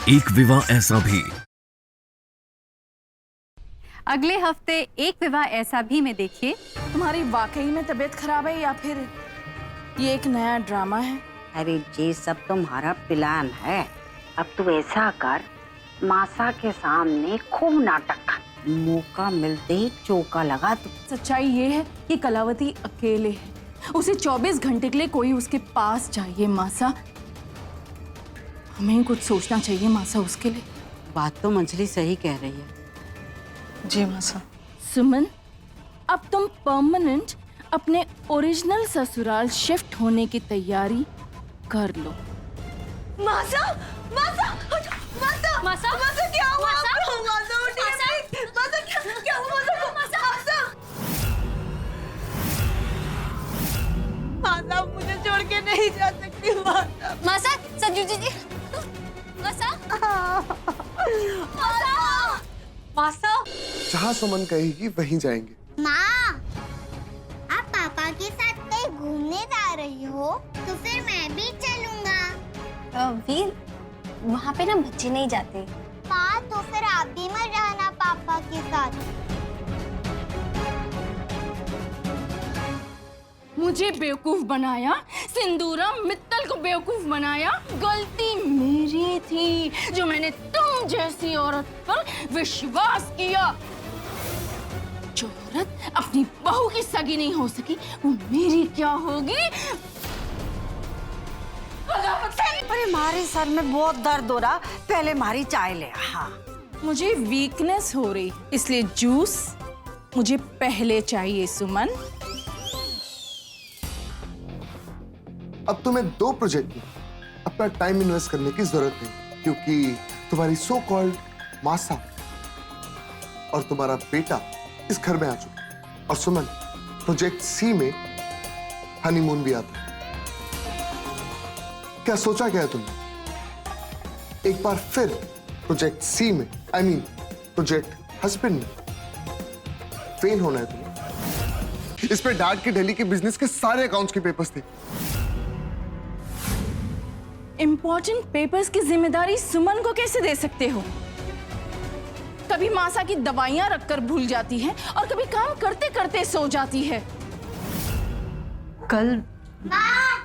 एक विवाह ऐसा भी। अगले हफ्ते एक विवाह ऐसा भी में देखिए। तुम्हारी वाकई में तबीयत खराब है या फिर ये एक नया ड्रामा है? अरे ये सब तुम्हारा प्लान है। अब तू ऐसा कर, मासा के सामने खूब नाटक कर, मौका मिलते ही चौका लगा तू। सच्चाई ये है कि कलावती अकेले है, उसे 24 घंटे के लिए कोई उसके पास चाहिए। मासा, हमें कुछ सोचना चाहिए मासा उसके लिए। बात तो मंजली सही कह रही है। जी मासा। सुमन, अब तुम परमानेंट अपने ओरिजिनल ससुराल शिफ्ट होने की तैयारी कर लो। मासा, मासा, मासा, मासा, मासा क्या हुआ आपको? मासा उठिए प्लीज। मासा क्या हुआ मासा? मासा, मासा मुझे छोड़ के नहीं जा सकती मासा। मासा, संजू जी, मासा, मासा, मासा। जहाँ सुमन कहेगी वहीं जाएंगे। माँ, आप पापा के साथ कहीं घूमने जा रही हो तो फिर मैं भी चलूंगा। वीर, वहाँ पे ना बच्चे नहीं जाते। माँ, तो फिर आप भी मत रहना पापा के साथ। मुझे बेवकूफ बनाया, सिंदूरा मित्तल को बेवकूफ बनाया। गलती मेरी थी जो मैंने तुम जैसी औरत पर विश्वास किया। जो औरत अपनी बहू की सगी नहीं हो सकी, वो मेरी क्या होगी? अरे मारे सर में बहुत दर्द हो रहा, पहले मारी चाय ले। हाँ, मुझे वीकनेस हो रही, इसलिए जूस मुझे पहले चाहिए। सुमन, अब तुम्हें 2 प्रोजेक्ट में अपना टाइम इन्वेस्ट करने की जरूरत नहीं, क्योंकि तुम्हारी सो कॉल्ड मासा और तुम्हारा बेटा इस घर में आ चुका। और सुमन, प्रोजेक्ट सी में हनीमून भी आता है। क्या सोचा क्या है तुमने? एक बार फिर प्रोजेक्ट सी में, आई मीन प्रोजेक्ट हस्बैंड में फेल होना है तुम्हें। इस पे डैड के दिल्ली के बिजनेस के सारे अकाउंट्स के पेपर्स थे। इंपॉर्टेंट पेपर्स की जिम्मेदारी सुमन को कैसे दे सकते हो? कभी मासा की दवाइयां रखकर भूल जाती है और कभी काम करते करते सो जाती है। कल माँ,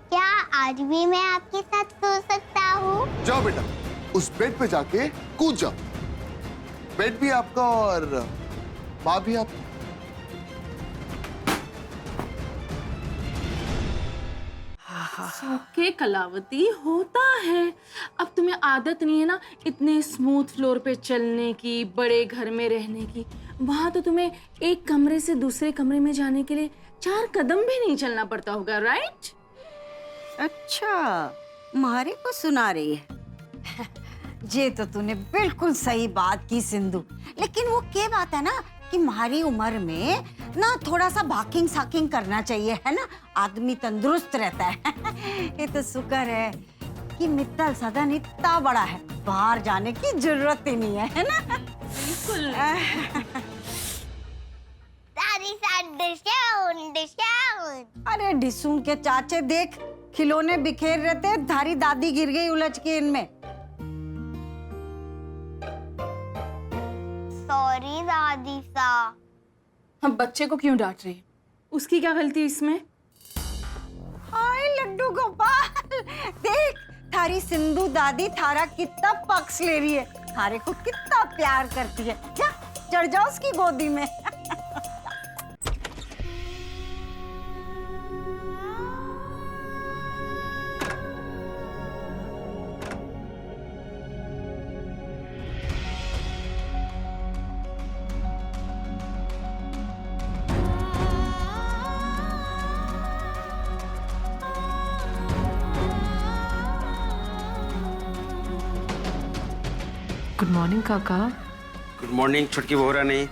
क्या आज भी मैं आपके साथ सो सकता हूँ? जाओ बेटा, उस बेड पे जाके कूद जाओ। बेड भी आपका और माँ भी आपकी। ओके कलावती, होता है। अब तुम्हें आदत नहीं है ना इतने स्मूथ फ्लोर पे चलने की, बड़े घर में रहने की। वहां तो तुम्हें एक कमरे से दूसरे कमरे में जाने के लिए 4 कदम भी नहीं चलना पड़ता होगा, राइट? अच्छा, मारे को सुना रही है। ये तो तूने बिल्कुल सही बात की सिंधु, लेकिन वो क्या बात है ना कि हमारी उम्र में ना थोड़ा सा वॉकिंग साकिंग करना चाहिए, है ना? आदमी तंदुरुस्त रहता है। ये तो शुक्र है कि मित्तल सदन इतना बड़ा है, बाहर जाने की जरूरत ही नहीं है ना? बिल्कुल। अरे डिसूम के चाचे देख, खिलौने बिखेर रहे थे, धारी दादी गिर गई उलझ के इनमें। सॉरी दादी सा। हम बच्चे को क्यों डांट रही है? उसकी क्या गलती है इसमें? हाय लड्डू गोपाल, देख थारी सिंधु दादी थारा कितना पक्ष ले रही है, थारे को कितना प्यार करती है। जा चढ़ जाओ उसकी गोदी में। गुड मॉर्निंग काका। गुड मॉर्निंग छुटकी बहू रानी।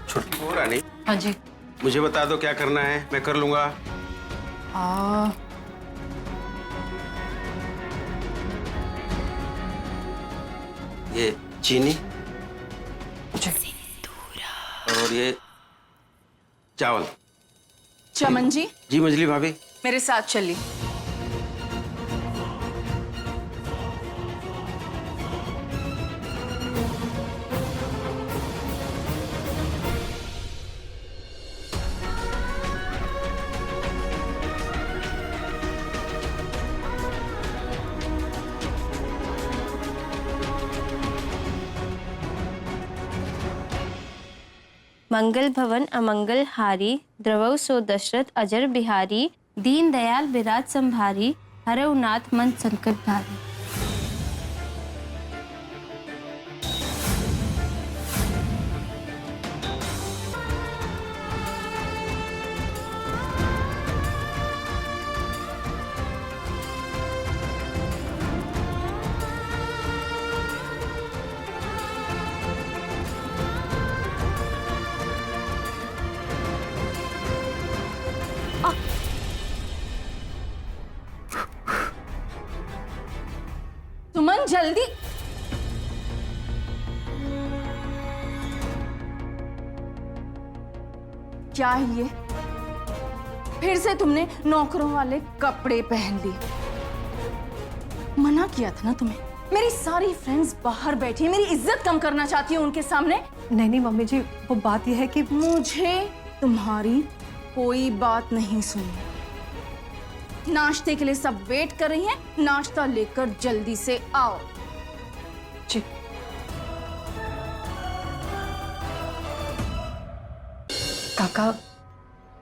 छुटकी बहू रानी, हाँ जी। मुझे बता दो क्या करना है, मैं कर लूंगा। ये चीनी और ये चावल। चमन जी, जी मंजली भाभी। मेरे साथ चलिए। मंगल भवन अमंगल हारी, द्रवौ सो दशरथ अजर बिहारी, दीन दयाल विराज संभारी, हरौ नाथ मन संकट भारी। सुमन जल्दी। क्या ये फिर से तुमने नौकरों वाले कपड़े पहन लिए? मना किया था ना तुम्हें। मेरी सारी फ्रेंड्स बाहर बैठी है, मेरी इज्जत कम करना चाहती हो उनके सामने। नहीं नहीं मम्मी जी, वो बात यह है कि मुझे तुम्हारी कोई बात नहीं सुननी। नाश्ते के लिए सब वेट कर रही हैं, नाश्ता लेकर जल्दी से आओ। जी। काका,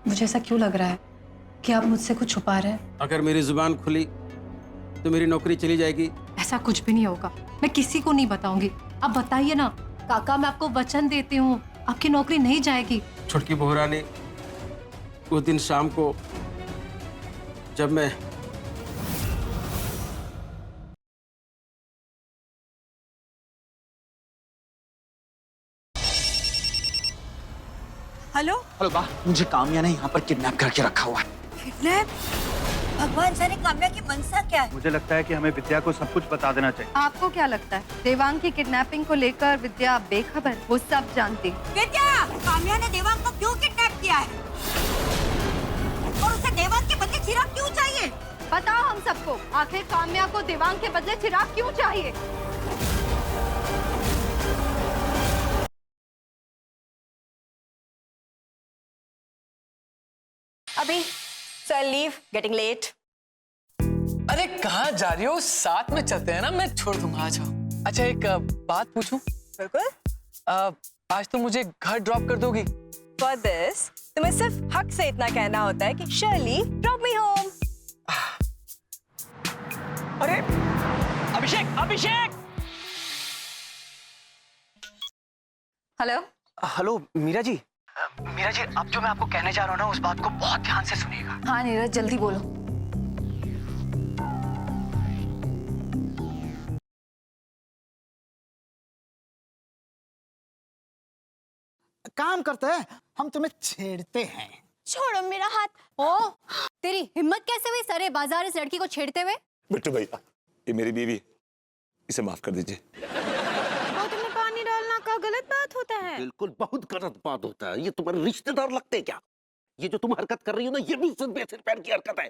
मुझे ऐसा क्यों लग रहा है कि आप मुझसे कुछ छुपा रहे हैं? अगर मेरी जुबान खुली तो मेरी नौकरी चली जाएगी। ऐसा कुछ भी नहीं होगा, मैं किसी को नहीं बताऊंगी। आप बताइए ना काका, मैं आपको वचन देती हूँ आपकी नौकरी नहीं जाएगी। छुटकी बहू रानी, उस दिन शाम को जब मैं हेलो बा, मुझे काम्या ने यहाँ पर किडनैप करके रखा हुआ है। किडनैप? भगवान जाने काम्या की मनसा क्या है? मुझे लगता है कि हमें विद्या को सब कुछ बता देना चाहिए। आपको क्या लगता है देवांग की किडनैपिंग को लेकर विद्या बेखबर? वो सब जानती। विद्या, काम्या ने देवांग को क्यों किडनैप किया है? और उसे देवांग के बदले चिराग क्यों चाहिए? बताओ हम सबको, आखिर काम्या को देवांग के बदले चिराग क्यों चाहिए? अभी सर लीव, गेटिंग लेट। अरे कहाँ जा रही हो? साथ में चलते हैं ना, मैं छोड़ दूंगा, आ जाओ। अच्छा एक बात पूछूं? बिल्कुल। आज तो मुझे घर ड्रॉप कर दोगी? फॉर दिस तुम्हें सिर्फ हक से इतना कहना होता है कि शर्ली ड्रॉप मी होम। अरे अभिषेक, अभिषेक! Hello hello Meera ji. मीरा जी, अब जो मैं आपको कहने जा रहा हूँ ना, उस बात को बहुत ध्यान से सुनिएगा। हाँ नीरज, जल्दी बोलो। काम करते हैं, हम तुम्हें छेड़ते हैं। छोड़ो मेरा हाथ। ओ, तेरी हिम्मत कैसे हुई सारे बाजार इस लड़की को छेड़ते हुए? बिट्टू भैया, ये मेरी बीवी है, इसे माफ कर दीजिए। में पानी डालना का गलत बात होता है? बिल्कुल बहुत गलत बात होता है। ये तुम्हारे रिश्तेदार लगते हैं क्या? ये जो तुम हरकत कर रही हो ना, ये भी सिर्फ बेसिर पैर की हरकत है।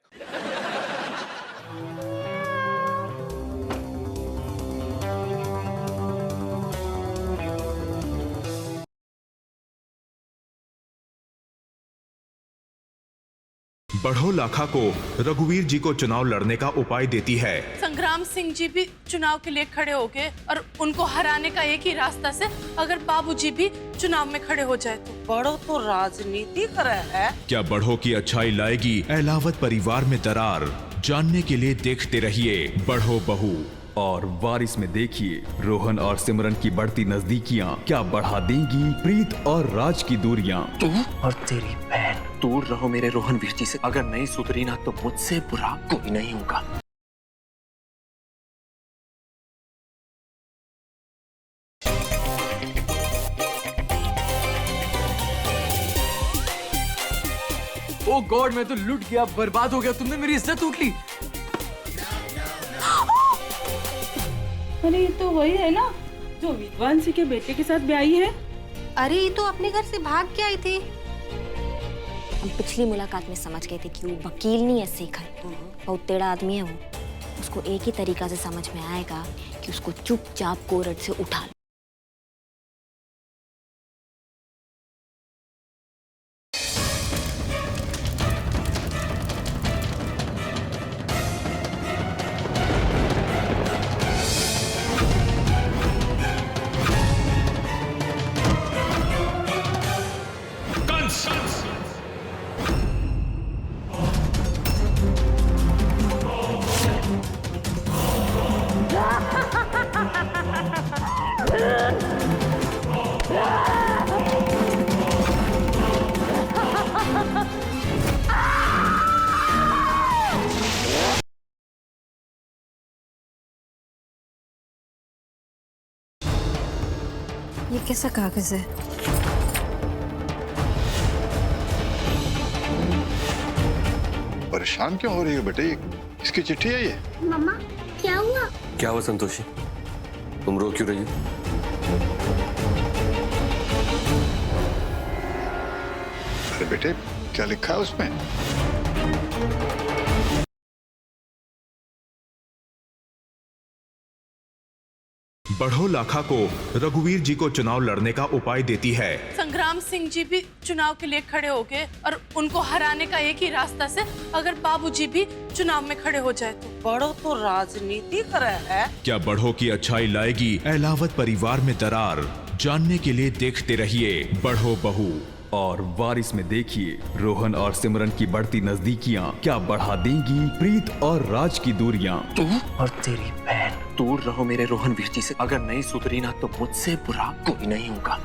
बढ़ो लाखा को रघुवीर जी को चुनाव लड़ने का उपाय देती है। संग्राम सिंह जी भी चुनाव के लिए खड़े हो गए और उनको हराने का एक ही रास्ता से अगर बाबूजी भी चुनाव में खड़े हो जाए तो। बड़ो तो राजनीति कर है। क्या बढ़ो की अच्छाई लाएगी एलावत परिवार में दरार? जानने के लिए देखते रहिए बढ़ो बहू। और वारिस में देखिए रोहन और सिमरन की बढ़ती नजदीकियां क्या बढ़ा देंगी प्रीत और राज की दूरियां। तू और तेरी बहन दूर रहो मेरे रोहन वीर जी से। अगर नहीं सुधरी ना तो मुझसे बुरा कोई नहीं होगा। ओ गॉड, मैं तो लुट गया, बर्बाद हो गया। तुमने मेरी इज्जत लूट ली। अरे ये तो वही है ना जो विद्वान सिंह के बेटे के साथ ब्याही है। अरे ये तो अपने घर से भाग के आई थी। हम पिछली मुलाकात में समझ गए थे कि वो वकील नहीं है शेखर, बहुत टेढ़ा आदमी है वो। उसको एक ही तरीका से समझ में आएगा कि उसको चुपचाप कोर्ट से उठा लो। ये कैसा कागज है? परेशान क्यों हो रही हो बेटे? इसकी चिट्ठी है ये? मम्मा क्या हुआ? क्या हुआ संतोषी? तुम रो क्यों रही हो? अरे बेटे क्या लिखा है उसमें? बढ़ो लाखा को रघुवीर जी को चुनाव लड़ने का उपाय देती है। संग्राम सिंह जी भी चुनाव के लिए खड़े हो गए और उनको हराने का एक ही रास्ता से अगर बाबूजी भी चुनाव में खड़े हो जाए तो। बड़ो तो राजनीति करे है। क्या बढ़ो की अच्छाई लाएगी एलावत परिवार में दरार? जानने के लिए देखते रहिए बढ़ो बहू। और वारिस में देखिए रोहन और सिमरन की बढ़ती नजदीकियां क्या बढ़ा देंगी प्रीत और राज की दूरियां। तू और तेरी बहन दूर रहो मेरे रोहन वीर जी से। अगर नहीं सुधरी ना तो मुझसे बुरा कोई नहीं होगा।